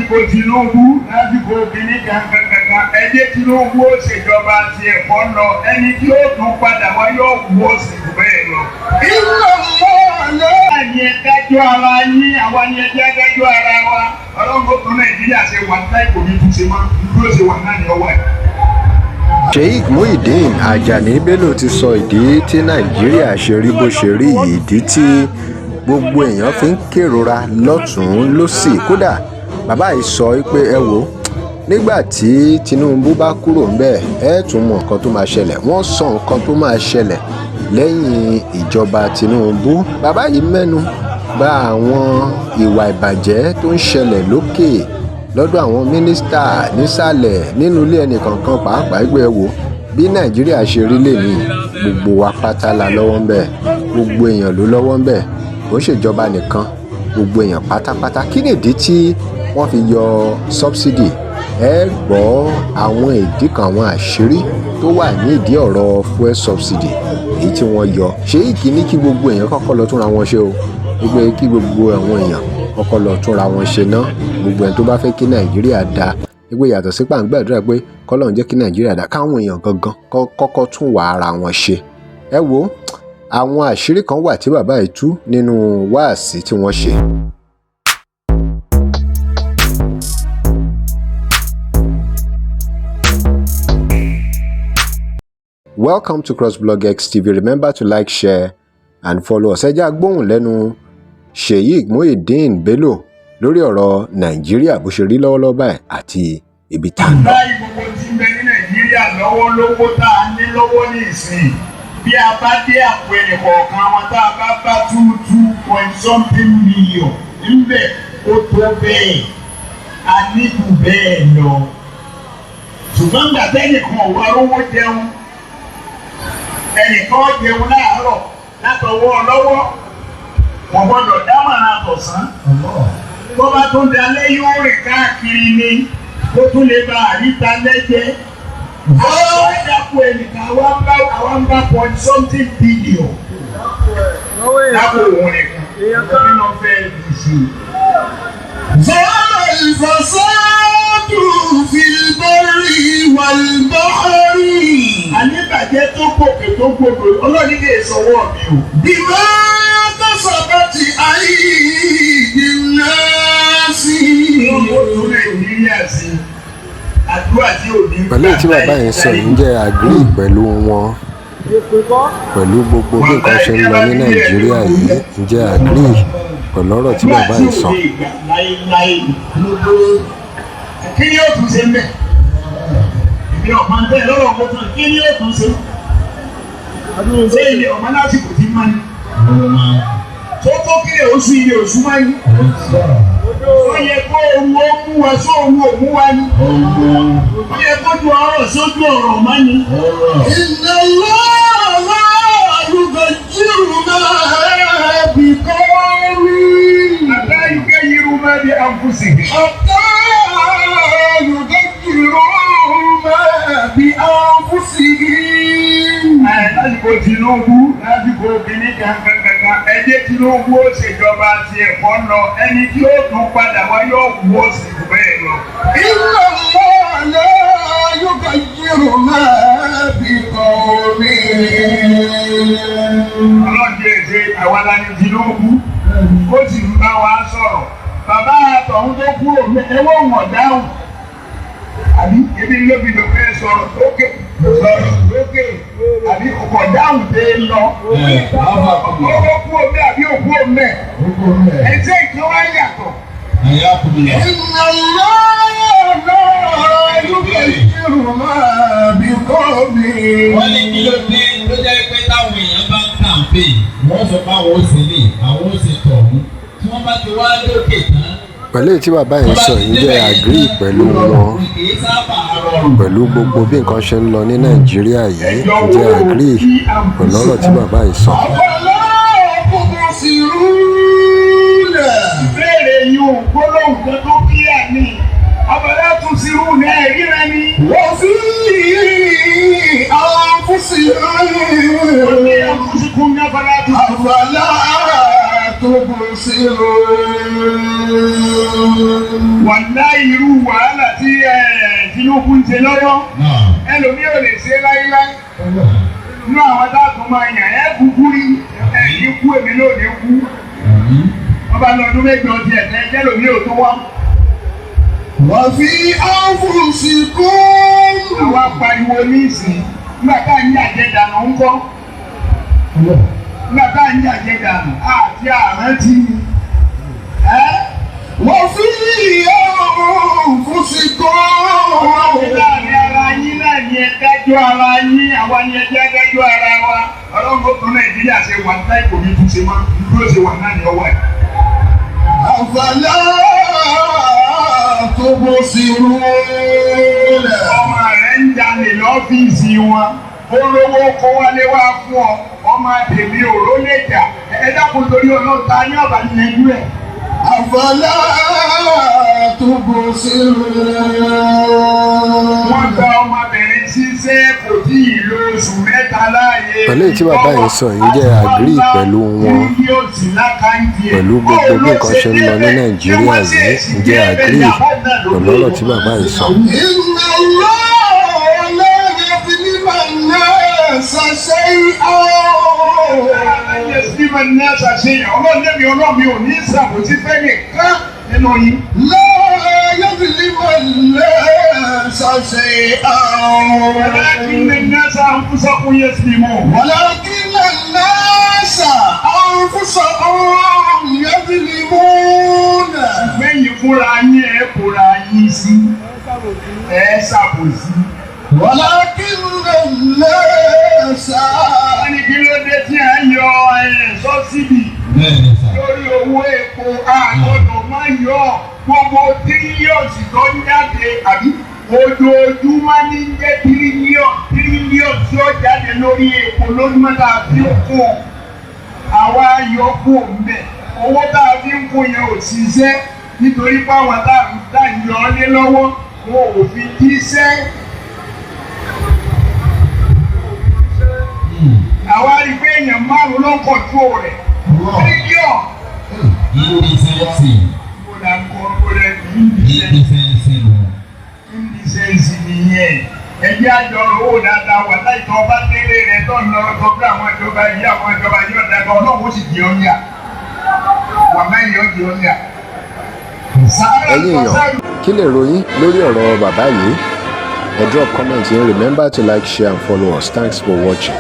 lásìkò Tinubu lásìkò kìíní kankan ẹ jẹ́ Tinubu ó ṣèjọba ti ẹ̀kọ́ lọ ẹni tí ó tún padà wá yóò wú òsì jù bẹ́ẹ̀ lọ. Àní ẹ̀dájọ́ ara yín àwa ni ẹjẹ́ ẹ̀dájọ́ ara wa ọlọ́run tó Nàìjíríà ṣe wà láì kò ní tún ṣe mọ́ dúró ṣe wà náà ní ọwọ́ ẹ̀. Sheik Ajani Bello ti sọ ìdí tí Nàìjíríà ṣe rí bó ṣe rí, ìdí tí gbogbo èèyàn fi ń kérora lọ́tùn-ún lósì. Kódà bàbá yìí sọ pé ẹ wò nígbà tí Tinubu bá kúrò ńbẹ̀ ẹ tún mọ nǹkan tó máa ṣẹlẹ̀. Wọ́n sọ nǹkan tó máa ṣẹlẹ̀ lẹ́yìn ìjọba Tinubu. Bàbá yìí mẹ́nu bà àwọn ìwà ìbàjẹ́ tó ń ṣẹlẹ̀ lókè lọ́dọ̀ àwọn mínísítà nísàlẹ̀ nínú ilé ẹnìkankan pàápàá ẹgbẹ́ wo bí Nàìjíríà ṣe rí lè ní gbogbo wa pátá la lọ́wọ́ ń bẹ̀, gbogbo èèyàn ló lọ́wọ́ ń bẹ̀, kò ń ṣèjọba nìkan, gbogbo èèyàn pátápátá. Kí nìdí tí wọ́n fi yọ subsidy? Ẹ gbọ́ àwọn ìdí kan, àwọn àṣírí tó wà ní ìdí ọ̀rọ̀ fuel subsidy èyí tí wọ́n yọ. Sheik ní kí gbogbo èèyàn kọ́kọ́ lọ túnra wọn ṣe o, gbogbo kí gbogbo àwọn èèyàn kọ́kọ́ lọ túnra wọn ṣe ná. Gbogbo ẹni tó bá fẹ́ kí Nàìjíríà dáa, gbogbo yàtọ̀ sí pàǹgbàdúrà pé kọ́lọ́run jẹ́ kí Nàìjíríà dáa, káwọn èèyàn gangan kọ́kọ́ tún wà ara wọn ṣe. Ẹ wo àwọn àṣírí kan wà tí bàbá yìí tú nínú wáàsí tí wọ́n ṣe. Welcome to crossblog X TV. Remember to like, share and follow us. Ẹ jẹ́ agbóhùn lẹ́nu Sheik Bello lórí ọ̀rọ̀ Nàìjíríà bó ṣe rí lọ́wọ́lọ́wọ́ báyìí àti ibi tá a lọ. Láì gbogbo tí ń bẹ ní Nàìjíríà lọ́wọ́ lówó tá a ní lọ́wọ́ ní ìsìn bí a bá dé àpò ẹnìkọ̀ọ̀kan wọn tá a bá bá 2.something million níbẹ̀ ó tó bẹ́ẹ̀ a níbù bẹ́ẹ̀ lọ. Ṣùgbọ́n gbàtẹ́nìkan wà rówó jẹun ẹnìkan jẹun láàárọ̀ látọwọ́ lọ́wọ́ wọ́n gbọ́dọ̀ dámọ̀ràn àtọ̀sán. Bó bá tún dalẹ́ yóò rìn káàkiri ni ó tún lè ba àríta lẹ́jẹ́. Àwọn ìdápò ẹnìkan àwa ń bá .something billion. Lápò òun nìkan kí ló fẹ́ di sí i. Zọ́ọ̀rọ̀ ìfọ̀sọ́dù fìlbọ́rì wàlbọ́rì. Àníbàjẹ́ tó gòkè tó gbòdò ọlọ́ọ̀ni lè sọ̀wọ́ mi o. Bímọ sọ̀bọ̀tì ayé ìdílásí. Ọmọ Nàìjíríà sí àdúrà tí ò ní. Pẹ̀lú tí bàbá yẹn sọ yìí jẹ́ agree pẹ̀lú wọn pẹ̀lú gbogbo bí nǹkan ṣe ń lọ ní Nàìjíríà yìí jẹ́ agree pẹ̀lú ọ̀rọ̀ tí bàbá yẹn sọ. Kí ni yóò tún ṣe mẹ́? Ìbí ọ̀pá ń tẹ̀ lọ́rọ̀ kó tún kí ni yóò tún ṣe? Ṣé ilé ọ̀pá lásìkò tí máa ń tó tó kí lè oṣù ilé oṣù máa ń ó yẹ kó ohun ó mú wa só ohun ò mú wa ní ó yẹ kó ju ọ̀rọ̀ sójú ọ̀rọ̀ má ní. Inna Allaha yughayyiru ma bi qawmin hatta yughayyiru ma bi anfusihim. Hatta yughayyiru ma bi anfusihim. Lásìkò Tinubu lásìkò kìíní kankan ẹ jẹ́ Tinubu ó ṣèjọba ti ẹ̀kọ́ lọ ẹni tí ó tún padà wá yóò wú òsì jù bẹ́ẹ̀ lọ. Inna Allaha yughayyiru ma bi qawmin. Ọlọ́dún èdè àwa la ní Tinubu ó sì ń bá wa sọ̀rọ̀. Bàbá àtọ̀hún tó kúrò ẹwọ́ wọn dáhùn. Àbí ebi lóbi ló fẹ́ sọ̀rọ̀ lókè àbí ọkọ̀ dáhùn dé lọ. Ọkọ̀ kú omi àbí òkú omi ẹ̀. Ẹ̀jẹ̀ ìkan wá yàtọ̀. Inna Allaha yughayyiru ma bi qawmin. Wọ́n ní kí ló dé tó jẹ́ pé táwọn èèyàn bá ń kàǹpé wọ́n sọ pé àwọn ó ṣe lè àwọn ó ṣe tọ̀hún tí wọ́n bá ti wá lókè tán. Pẹ̀lú tí bàbá yẹn sọ yìí jẹ́ agree pẹ̀lú wọn pẹ̀lú gbogbo bí nǹkan ṣe ń lọ ní Nàìjíríà yìí jẹ́ agree pẹ̀lú ọ̀rọ̀ tí bàbá yìí sọ. Ìbéèrè yìí ò gbólóhùn kan tó kíyà ní abala tún sí irú ní ẹ̀rí rẹ ni. Wọ́n fi àwọn fúnṣì Ó ní ẹkùn sí kún ní abala tún sí. àfàlà tó bọ̀ sí rú. Wàlá irú wàhálà tí Tinubu ń ṣe lọ́wọ́. Ẹlòmí ò lè ṣe láíláí. Inú àwọn dáàtò máa yàn ẹ́ kúkú rí ẹ̀yìn kú èmi náà ní kú. Wọ́n bá lọ́dún méjọ ti ẹ̀tẹ́ ẹlòmí ò tó wá. Wọ́n fi anfusikum. Àwa pariwo ní ìsìn nígbà tá à ń yàjẹ́ dànù ń kọ́. Nígbà tá à ń yàjẹ́ dànù àti àrántí ni. Wọ́n fi anfusikum. Láàrin ara yín náà ni ẹ̀dájọ́ ara yín, àwa ni ẹjẹ́ ẹ̀dájọ́ ara wa. Ọlọ́run tó Nàìjíríà ṣe wà ní táìpù mi tún ṣe máa ń dúró ṣe wà náà ní ọwọ́ ẹ̀. Àfàlà tubsirun. Ọmọ rẹ̀ ń jalè lọ́fíìsì wọn. Ó lówó kó wálé wá fún ọ. Ọmọ tèmi òró lè jà. Ẹ dákun torí ọlọ́ta ní ọ̀bà ní ẹgbẹ́ rẹ̀. Àfàlà tubsirun. Wọ́n gba ọmọbìnrin ṣiṣẹ́ kò tí ì lo oṣù mẹ́ta láàyè. pẹ̀lú èyí tí bàbá yìí sọ yìí jẹ́ àgírí pẹ̀lú wọn pẹ̀lú gbogbo bí nǹkan ṣe ń lọ ní Nàìjíríà yìí jẹ́ àgírí pẹ̀lú ọ̀rọ̀ tí bàbá yìí sọ. Inna Allah la yuzlimu an-nasa shay'an. Ọlọ́run ò ní ṣàbòsí fẹ́ nìkan nínú yín. La yuzlimu an-nasa shay'an. ولكن الناس أنفسهم يظلمون. ولكن الناس أنفسهم يظلمون. Lẹ́yìn fúnra yín ẹ kóra yín sí ẹ ṣàbòsí. ولكن الناس. Wọ́n ní kí ló dé tí ẹ ń yọ sọ́sídì lórí owó epo àgbọ̀dọ̀ máa yọ gbogbo tírílíọ̀nù tó ń jáde àbí ojoojúmọ́ ní jẹ́ tírílíọ̀nù tí ó jáde lórí epo lójúmọ́ tá a fi ń kún àwa yọkù mbẹ owó tá a fi ń kún yẹn ò ṣiṣẹ́ nítorí páwọn tá a yọ ọ́ lé lọ́wọ́ wọn ò fi jíṣẹ́. Àwa rí pé èèyàn márùn-ún ló ń kọ̀tún rẹ̀ tírílíọ̀nù. Kó dà kọ́ kó dà kí ìdíṣẹ́ǹsì nìyẹn. Ẹjẹ́ àjọrò owó dáadáa wà láì tọ́ bá délé rẹ̀ tó ń lọ sọ pé àwọn ìjọba yìí yóò dàgbà ọlọ́run ó sì di ọ́ níyà. Wà láì yóò di ọ́ níyà. ẹ̀yin èèyàn kí lè ròyìn lórí ọ̀rọ̀ bàbá yìí ẹ drop comment yín. Remember to like, share and follow us. Thanks for watching.